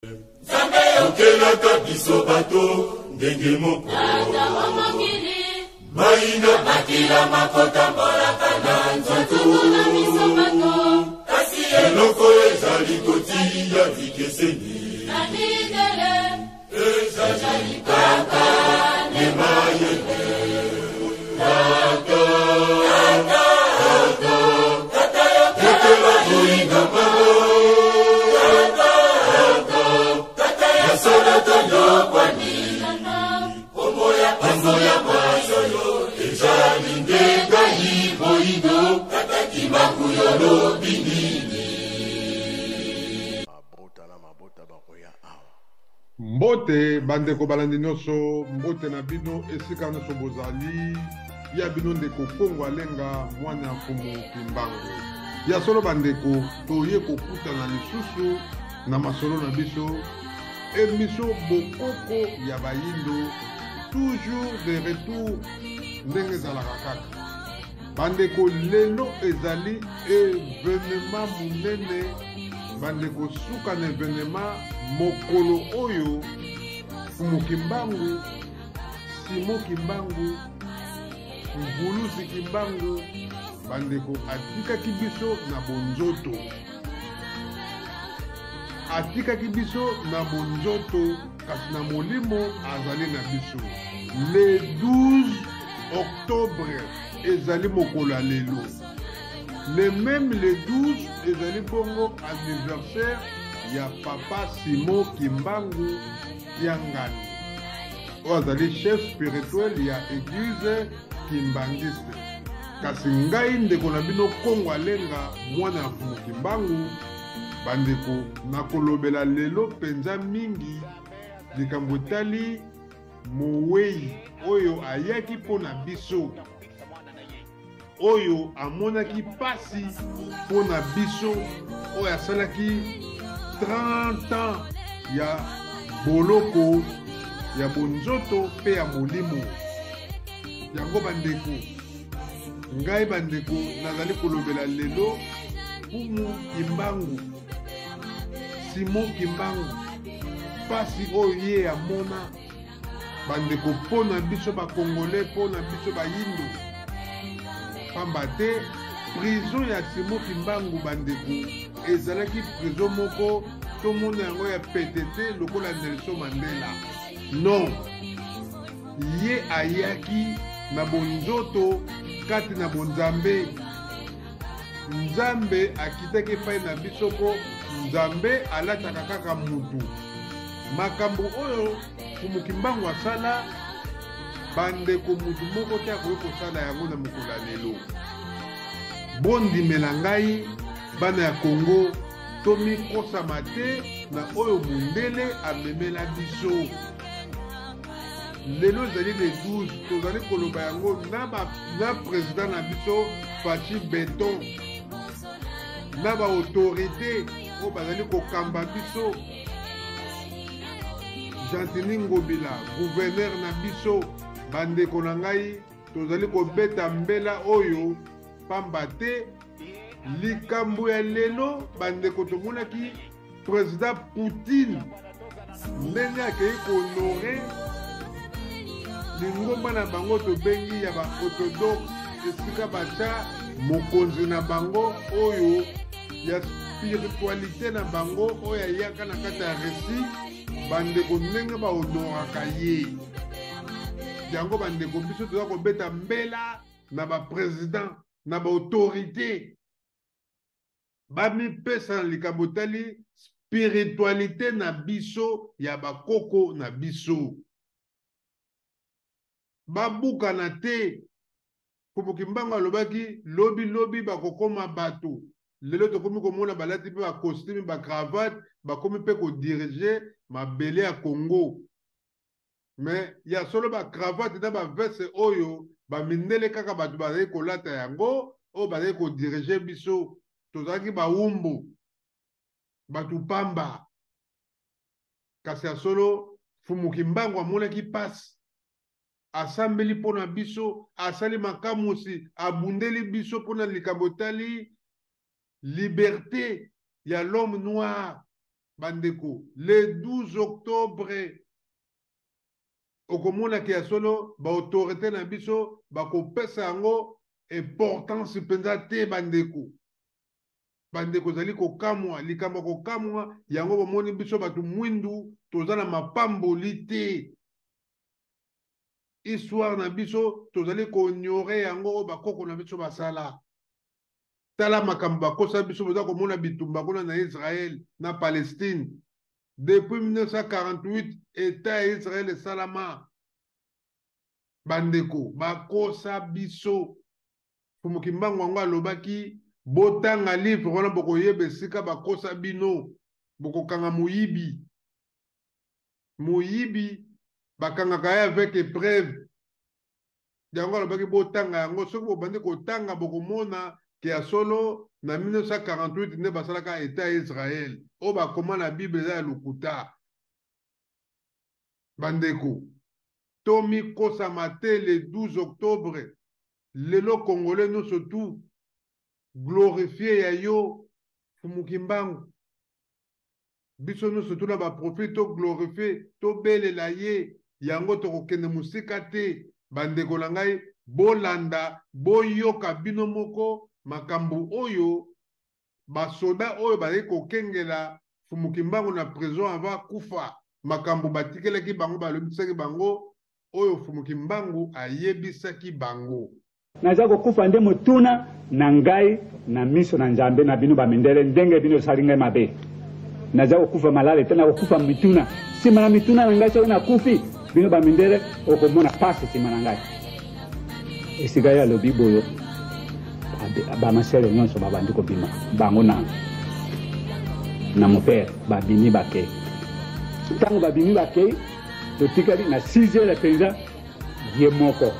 Zambe yokelaka biso bato ndenge moko. Maina bakila makota mbolaka na nzoto. Kasi eloko ezali kotia vikeseni. Ezali kaka ne mayele. Kata yokela boinga mamo. Mbote bandeko balandi nyonso mbote na bino esika nyonso bozali ya bino ndeko Kongo alenga mwana ya mfumu Kimbangu ya solo bandeko toye kokutana lisusu na masolo na biso émission bokoko ya bayindo toujours de retour ndenge ezalaka kaka bandeko lelo ezali événement munene bandeko suka na événement mokolo oyo Mfumu Kimbangu Simo Kimbangu Mvuluzi Kimbangu bandeko atikaki biso na bonzoto kasi na molimo azali na biso le 12 octobre ezali mokolo ya lelo le même le 12 ezali bongo anniversaire ya papa Simo Kimbangu ya Ngani oyo azali chef spirituel ya église kimbangiste kasi ngai ndeko na bino Kongo alenga mwana ya Mfumu Kimbangu bandeko nakolobela lelo penza mingi likambo etali mowei oyo ayaki mpona biso oyo amonaki pasi mpona biso oyo asalaki 30 ans ya boloko ya bonzoto mpe ya molimo yango bandeko ngai bandeko nazali kolobela lelo Mfumu Kimbangu Simo Kimbangu pasi oyo ye amona bandeko mpona biso bakongole mpona biso bayindo pamba te prison ya Simo Kimbangu bandeko ezalaki prison moko tomona yango ya PTT lokola Nelson Mandela non ye ayaki na bonzoto kati na bonzambe nzambe akitaki epai na biso mpo nzambe alataka kaka mutu makambo oyo Mfumu Kimbangu asala bandeko mutu moko te akoki kosala yango na mokolo ya lelo bondimela ngai bana ya Kongo tomikosama te na oyo mundele amemela biso lelo ezali le 12 tozali koloba yango na président na biso Faci Beton na baautorité oyo bazali kokamba biso Jantini Ngobila gouverneur na biso bandeko na ngai tozali kobeta mbela oyo pamba te likambo ya lelo bandeko tomonaki président Poutine ndenge akei kohonore lingomba na bango tobengi ya baorthodoxe esika batya mokonzi na bango oyo ya spiritualité na bango oyo ayaka na kati ya resi bandeko ndenge bahonoraka ye yango bandeko biso toza kobeta mbela na baprésident na baautorité bamipesa na likambo tali spiritualité na biso ya bakoko na biso babukana te Mfumu Kimbangu alobaki lobi bakokoma bato lelo tokomi komona balati mpe bacostume bacravate bakomi mpe kodirige mabele ya Congo mais ya solo bacravate na bavese oyo bamindele kaka bato bazali kolata yango oyo bazali kodirige biso tozalaki bawumbu bato pamba kasi ya solo Mfumu Kimbangu amonaki pasi asambeli mpona biso asali makamusi abundeli biso mpona likambo tali liberté ya l'homme noir bandeko, le 12 octobre, okomona ki ya solo, ba autorité na biso, ba kopesa yango, importance penza te bandeko. Bandeko zali kokamwa, likambo kokamwa, yango bomoni biso batu mwindu, tozana mapamboli te. Histoire na biso, tozali konyore yango, bakoko na biso basala. Tala makambo bakosa biso, boza komona bitumba kuna na Israël, na Palestine. Depuis 1948, État Israël salama. Bandeko, bakosa biso. Fumukimbangu wangu alobaki, botanga livre wana boko yebe sika bakosa bino, boko kanga muyibi. Muyibi, bakanga kaya avec épreuve. Yango alobaki botanga yango, soki bobandi kotanga boko mona, ki a solo, na 1948, ne basalaka État Israël. O bakoma na Bible ya lukuta. Bandeko, Tomi Kosamate le 12 octobre, lelo Congolais nous surtout, glorifié ya yo, Fumukimbangu. Biso nous surtout na ba profit to glorifié, to bele la ye, yango to kokende musika te, bandeko na ngai, bolanda, boyoka bino moko, makambu oyo, basoda oyo bale kokengela, Fumukimbangu na prison avant kufa, makambu batikelaki bango, balobisaki bango, oyo Fumukimbangu ayebisaki bango. Naza kokufa nde motuna na ngai na miso na Nzambe na bino bamindele ndenge bino salinga mabe. Naza kokufa malale tena kokufa mituna. Sima na mituna na ngai so na kufi bino bamindele okomona pasi sima na ngai. Esika ya lobi boyo. Ba maselo nyonso babandi ko bima bango na mopere babini bake. Tango babini bake totikali na 6h penza yemoko.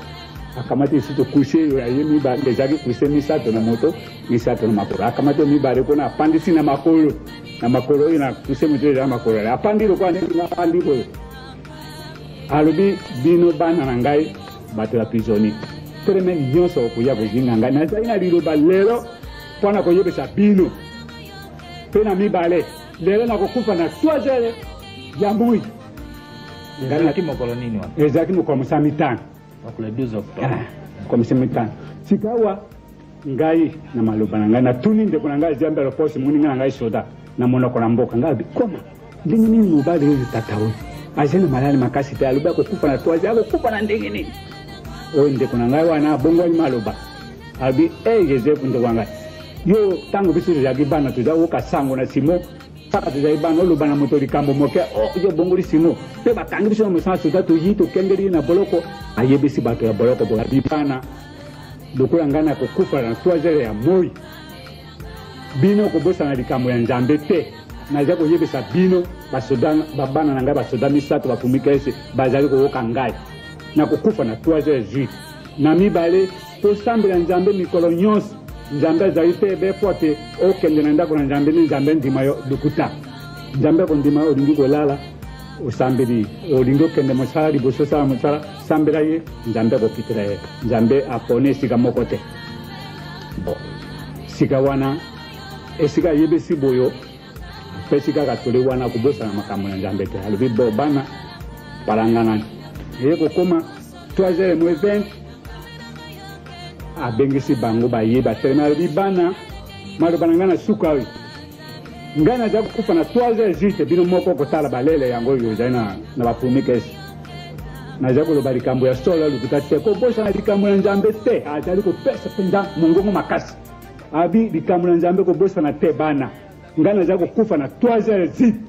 Akamate isito kushe ya yemi ba ndezaki kushe misato na moto misato na makoro akamate mi bare kona apandisi na makoro ina kushe mutwe ya makoro apandiro kwa ndi na pandiko alobi bino bana na ngai bato ya prisoni treme nyonso okuya kuzinga ngai na zaina liloba lero pona koyebesa bino pena mi bale lero na kokufa na 3h ya mui ezaki mokolo nini wa ezaki mokolo musamitano le 12 octobre. Comme c'est maintenant. Sikawa ngai na maloba na ngai na tuni ndeko na ngai jambe lo posi muni na ngai soda na monoko na mboka ngai koma ndingi nini mobali hizi tatawe azena malali makasi te aluba ko kufa na toaje ako kufa na ndingi nini o ndeko na ngai wana bongo ni maloba abi Joseph ndeko ngai yo tango bisu ya gibana tuza woka sango na simo saka tuza ibana lo bana motori kambo moke yo bongo li simo pe batangi bisu na msa tuza to yito kengeri na boloko ayebisi bato ya boloko bola bipana lokola ngana kokufa na 3h ya moi bino kobosa na likambo ya Nzambe te naza koyebisa bino basoda babana na ngai basoda misato bafumika ese bazali koyoka ngai na kokufa na 3h juste na mibale tosambela Nzambe mikolo nyonso Nzambe azali te bepote okende na ndako na Nzambe ni Nzambe ndima yo lukuta Nzambe kondima olingi kolala osambeli olingo kende mosala liboso sala mosala sambela ye Nzambe kopitela ye Nzambe apone sika moko te bon sika wana esika yebesi boyo pesika katole wana kubosa na makambo ya Nzambe te alobi bo bana palangana ye kokoma 3h20 abengisi bango bayeba telema alobi bana maloba na ngana sukawi ngana za kufa na 3h juste bino moko kotala balele yango yo zaina na bafumika esi na za koloba likambo ya solo lukuta te ko bosa na likambo ya Nzambe te azali ko pesa penda mongongo makasi abi likambo ya Nzambe ko bosa na te bana ngana za kufa na 3h juste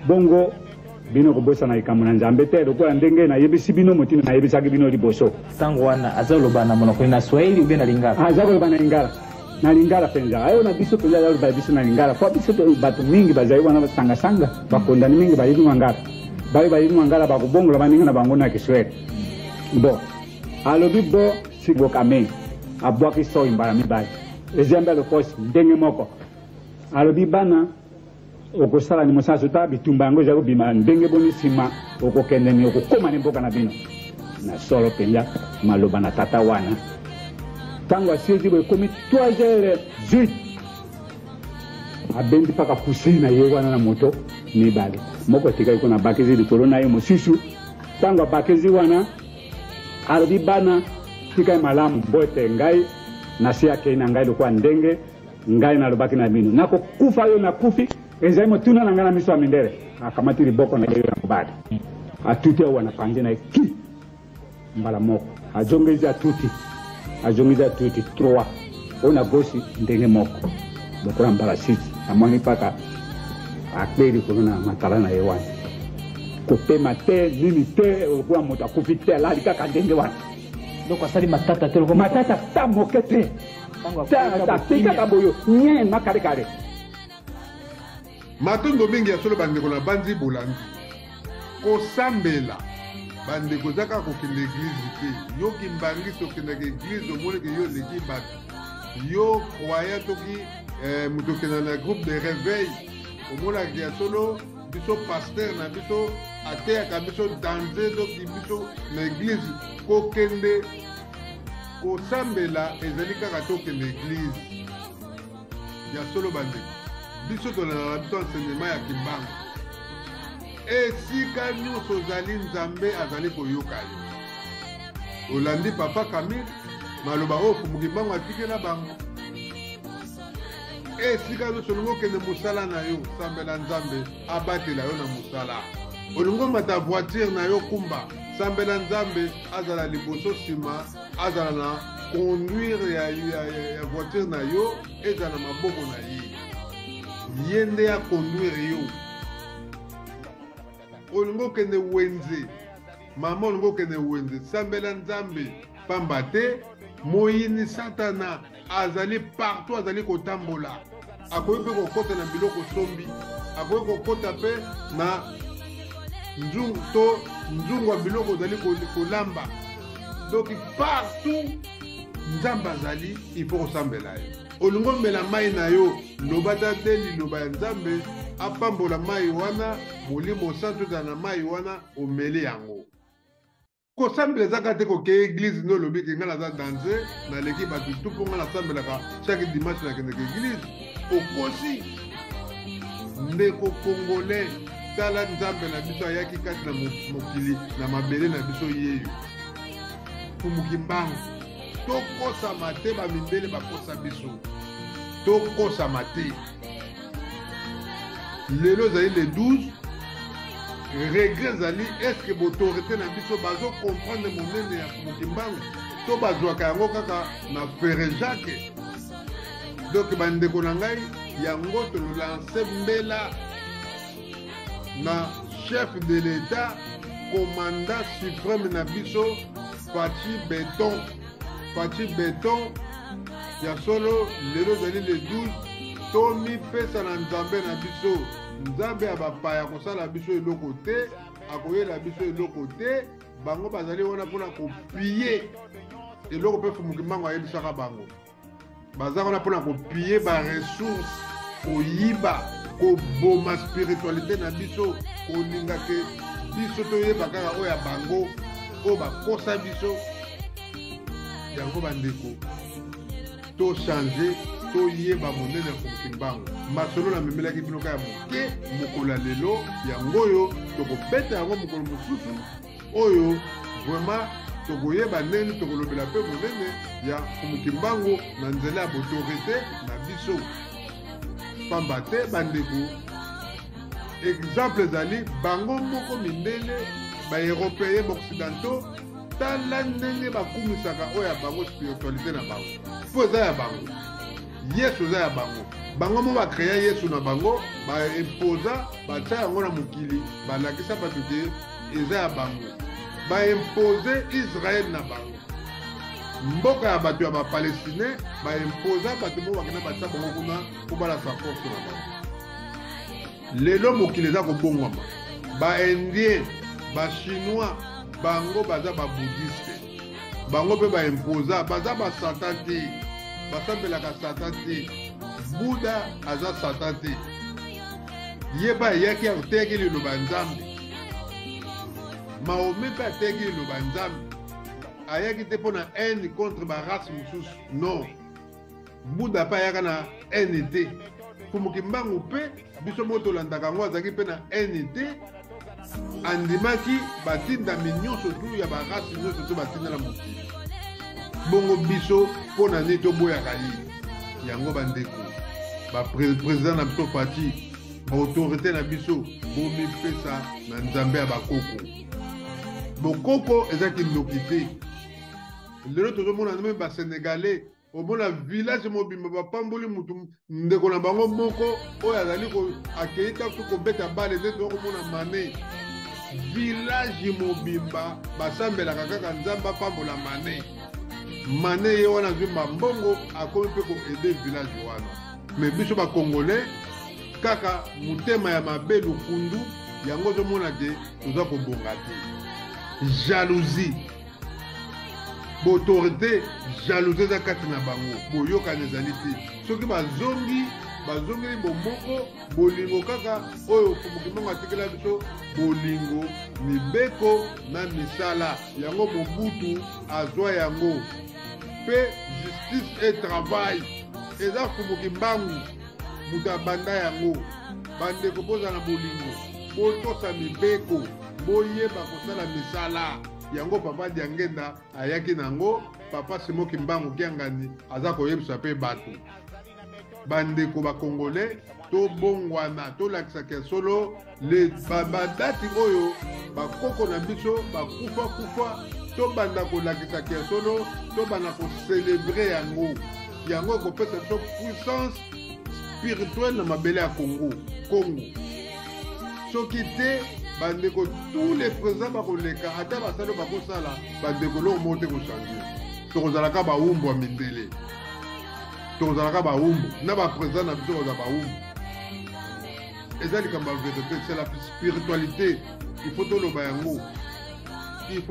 bongo bino ko bosa na likambo ya Nzambe te lokola ndenge na yebisi bino motina na yebisaki bino liboso tango wana azaloba na monoko na Swahili ube na Lingala azaloba na Lingala na Lingala penza ayo na biso penza ya biso na Lingala kwa biso bato mingi bazali wana sanga sanga bakondani mingi bayini Ngala bayini Ngala bakubongola baninga na bango na Kiswahili bo alobi bo sibo kame abwaki so imbara mibali ezembe lo posi ndenge moko alobi bana okosala ni mosaso ta bitumba yango za bima ndenge boni sima okokende ni okokoma ni mboka na bino na solo penza maloba na tata wana tango asiezi boye komi 3h18 abendi paka kusina ye wana na moto mibale moko tika iko na bakezi likolo na ye mosusu tango bakezi wana alobi bana tika malamu bote ngai na si yake na ngai lokwa ndenge ngai na lobaki na bino nako kufa yo na kufi ezali motuna na ngana miso amindere akamati liboko na ye na kubadi atuti wana panje na ki mbala moko ajongezi atuti 3 ona gosi ndenge moko dokora mbala 6 amoni paka akperi kuna matala na yewana kopema te nini te kwa moto akufite la likaka ndenge wana donc asali matata te matata ta mokete ta tika kaboyo nye makare kare matondo mingi ya solo bandeko na banzi bolandi kosambela bandeko zaka kokende église te yo kimbangi sokendaka église omoneke yo leki bato yo croya toki mutokenda na groupe de réveil omonaki ya solo biso paster na biso ateyaka biso danse toki biso na église kokende kosambela ezali kaka tokende église ya solo bandeko biso tolanda na biso enseignement ya kimbango esika nyonso ozali nzambe azali koyoka yo olandi papa Camille maloba oyo fumukimbango atikela bango esika nyonso olingi okende mosala na yo sambela nzambe abatela yo na mosala olingi omata voiture na yo kumba sambela nzambe azala liboso nsima azala na conduire ya voiture na yo ezala na maboko na ye ye nde akonduire yo olingi okende wenze mama olingi okende wenze sambela nzambe pamba te moyini satana azali partout azali kotambola akoki mpe kokota na biloko sombi akoki kokota mpe na nzungu ya biloko ozali kolamba donc partout nzambe azali ifo kosambela ye olingi omela mai na yo loba te liloba ya nzambe apambola mai wana molimo santu ezala na mai wana omeli yango kosambela ezaka te koke église nde olobiki ngai naza danse naleki bato tu mpo ngai nasambelaka chaque dimanche nakendeka église okosi ndeko congolais tala nzambe na biso ayaki kati na mokili na mabele na biso yeyo fumuki mbango tokosama te bamindele bakosa biso tokosama te lelo ezali le 12 regret ezali eske boautorité na biso bazokomprendre monene ya fumuki mbango to bazwaka yango kaka na fere jacques donc bandeko na ngai yango tololanse mbela na chef de l'état commandant suprême na biso Faci Beton ya solo lelo ezali le 12 tomipesa na nzambe na biso nzambe ya bapaya kosala biso eloko te akoyela biso eloko te bango bazali wana mpona kopie eloko mpe fumuki mbango ayebisaka bango baza wana mpona kopie baresource koyiba koboma spiritualité na biso kolinga ke biso toyeba kaka oyo ya bango oyo bakosa biso yango bandeko tochange toyeba monene ya fumuki mbango masolo namemelaki bino kaka moke mokolo ya lelo yango oyo tokobeta yango mokolo mosusu oyo vraiment tokoyeba ndenge tokolobela mpe monene ya fumuki mbango na nzela ya boautorité na biso pamba te bandeko exemple ezali bango moko mindele baeuropéen baoccidentaux tala ndenge bakumisaka oyo ya bango spiritualité na bango mpo eza ya bango yesu eza ya bango bango mo bakrea yesu na bango baimposa batia yango na mokili balakisa bato te eza ya bango baimpose israele na bango mboka ya bato ya bapalestinais baimposa bato mo bakenda batia bango kuna mpo balasa force na bango lelo mokili eza kobongwama baindien bachinois bango baza babudiste bango mpe baimposa baza basatan te basambelaka satan te buda aza satan te ye mpe ayaki ateyaki liloba nzambe mahome mpe ateyaki liloba nzambe ayaki te mpo na haine contre barace mosusu non buda mpe ayaka na haine te fumuki mbangu pe biso moto landaka yango azalaki pe na NT andimaki batindami nyonso tu ya barasi nyonso to batindela mokili bongo biso mpo na nini toboyaka ye yango bandeko baprésident na biso fati baautorité na biso bomipesa na nzambe ya bakoko bokoko ezaki ndoki te lelo tozomona meme basénégalais omona village mobimba bapamboli mutu ndeko na bango moko oyo azali akei tafu kobeta bale nde tokomona mane village mobimba basambelaka kaka nzambe apambola mane ye wana azwi mbongo akomi mpe koede village wana me biso bakongolais kaka motema ya mabe lukundu yango ozomona te toza kobonga te jalousie boautorité jalousie eza kati na bango boyokana ezali te soki bazongeli bomoko bolingo kaka oyo mokimango atikela biso bolingo mibeko na misala yango mobutu azwa yango mpe justice et travail eza fumuki mbangu moto abanda yango bandeko bozala bolingo botosa mibeko boyeba kosala misala yango papa Diangenda ayaki nango papa Simoki Mbangu kiangani aza koyebisa pe bato bandeko bakongolais tobongwana tolakisaka solo badati oyo bakoko na biso bakufa tobanda kolakisaka solo tobanda kocelebre yango ekopesa biso puissance spirituelle na mabele ya Congo soki te bandeko tous les présents bakoleka ata basalo bakosala bandeko loko moko te kochange tokozalaka bawumbu ya mindele tokozalaka bawumbu na baprésent na biso koza bawumbu eza likambo ya vérité c'est la spiritualité il faut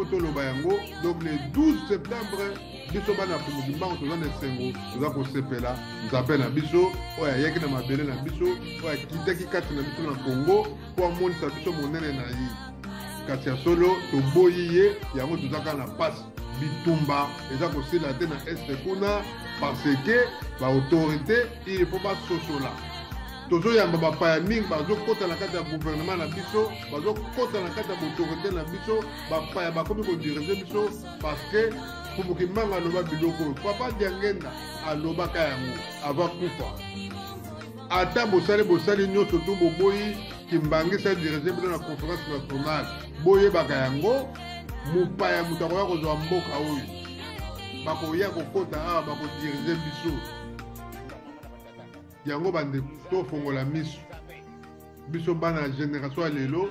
toloba yango donc le 12 septembre biso bana fumuki mbango toza na esengo toza kosepela nzambe na biso oyo ayaki na mabele na biso oyo akitaki kati na biso na Congo mpo amonisa biso monene na ye kasi ya solo toboyi ye yango toza kaka na pasi bitumba eza kosila te na este kuna parce que baautorité il faut basosola tozoyamba bapaya mingi bazokota na kati ya gouvernement na biso bazokota na kati ya baautorité na biso bapaya bakomi kodirige biso parce que fumuki mbangu aloba biloko oyo papa Diangenda alobaka yango ava kufa ata bosali nyonso to boboyi kimbangisa dirige bino na conférence nationale boyebaka yango mopaya moto akoya kozwa mboka oyo bakoya kokota awa bakodirige biso yango bande tofongola biso bana ya génération ya lelo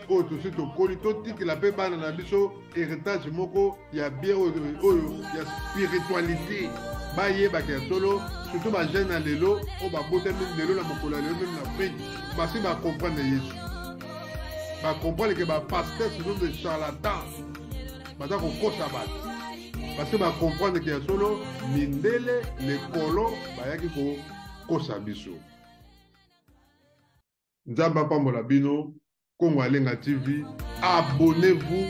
oyo tosi tokoli totikela mpe bana na biso héritage moko ya bien oyo ya spiritualité bayebaka ya solo surtout bajeune ya lelo oyo babotami lelo na mokolo ya lelo meme na afrique basi bacomprendre yesu bacomprendre ke bapaster ce sont des charlatans baza kokosa bato basi bacomprendre ke ya solo mindele lekolo bayaki kokosa biso nzambe apambola bino Congo Alenga TV, abonnez-vous,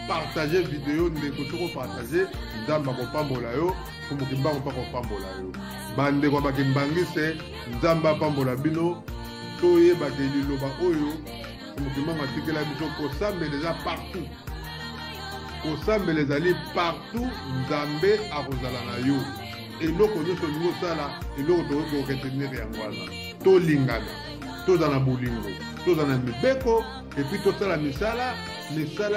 partagez vidéo, ndeko soko partagez, nzamba ko pambola yo, fumuki mbangu pa ko pambola yo. Bande kwa bakimbangise, nzamba pambola bino, toye bakeli loba oyo, fumuki mbangu atikela biso kosambe déjà partout. Kosambe les alliés partout, nzambe akozala na yo. Eloko nyonso lingo sala, eloko toyo ko retenir yango wana. To lingana, to za na bolingo, to za na mibeko. Et puis tout ça la misala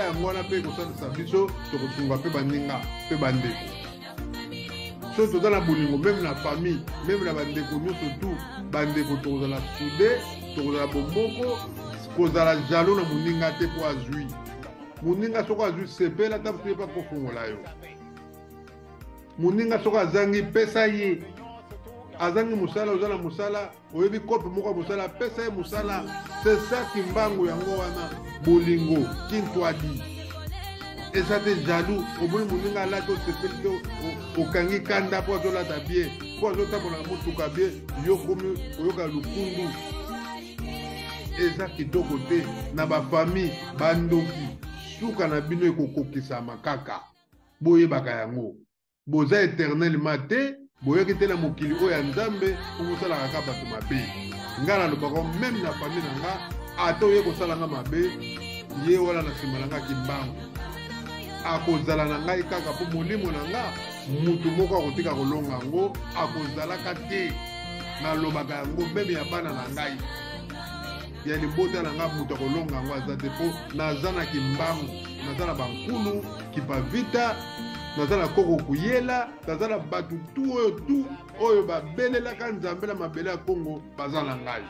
yango wana mpe kosalisa biso tokosunga mpe baninga mpe bandeko so toza na bolingo même na famille même na bandeko nyonso tu bandeko tokozala soudé tokozala bomoko kozala jalo na moninga te mpo azwi moninga soko azwi sepela ta mosu ye mpa kofongola yo moninga soko azangi pesa ye azangi musala ozala musala oyebi kope moko ya musala pesa ye musala c'est ça kimbangu yango wana bolingo kintwadi eza te jaloux omoni moninga alati osepeli te okangi kanda mpo azolata bien mpo azotambola na motuka bien yo komi oyoka lukundu eza kitoko te na bafamille bandoki suka na bino ekokokisama kaka boyebaka yango boza éternellement te boyoki te na mokili oyo ya nzambe okosalaka kaka bato mabe nga nalobaka meme na famille na nga ata oye kosala nga mabe ye wana na nsima na nga kimbangu akozala na ngai kaka mpo molimo na nga mutu moko akotika kolonga yango akozalaka te nalobaka yango meme ya bana na ngai ya libota na nga mutu akolonga yango aza te mpo naza na kimbangu naza na bankulu kipavita naza na koko kuyela naza na bato tu oyo babelelaka nzambe na mabele ya kongo baza na ngai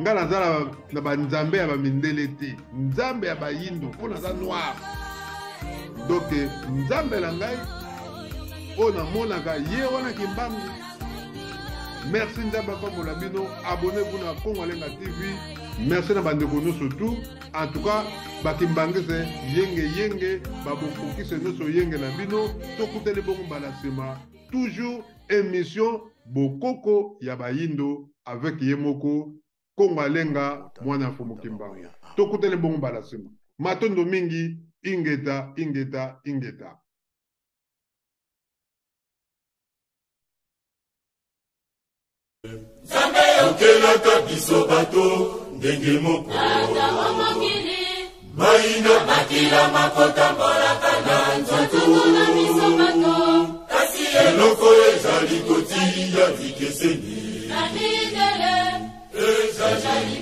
nga naza na banzambe ya bamindele te nzambe ya bayindo mpo naza noir donc nzambe na ngai oyo namonaka ye wana kimbangu. Merci nzambe akombola bino, abonnez-vous na Congo Alenga TV. Merci na bandeko nyonso tout. En tout cas bakimbangise yenge babokokise nyonso yenge na bino tokuteli bongo mbala nsima toujours émission bokoko ya bayindo avec ye moko Congo Alenga mwana mfumu Kimbangu tokuteli bongo mbala nsima matondo mingi ingeta. Nzambe okelaka biso bato ndenge moko maina makila makotambolaka na nzoto kasi eloko ezali kotia vikeseni ezali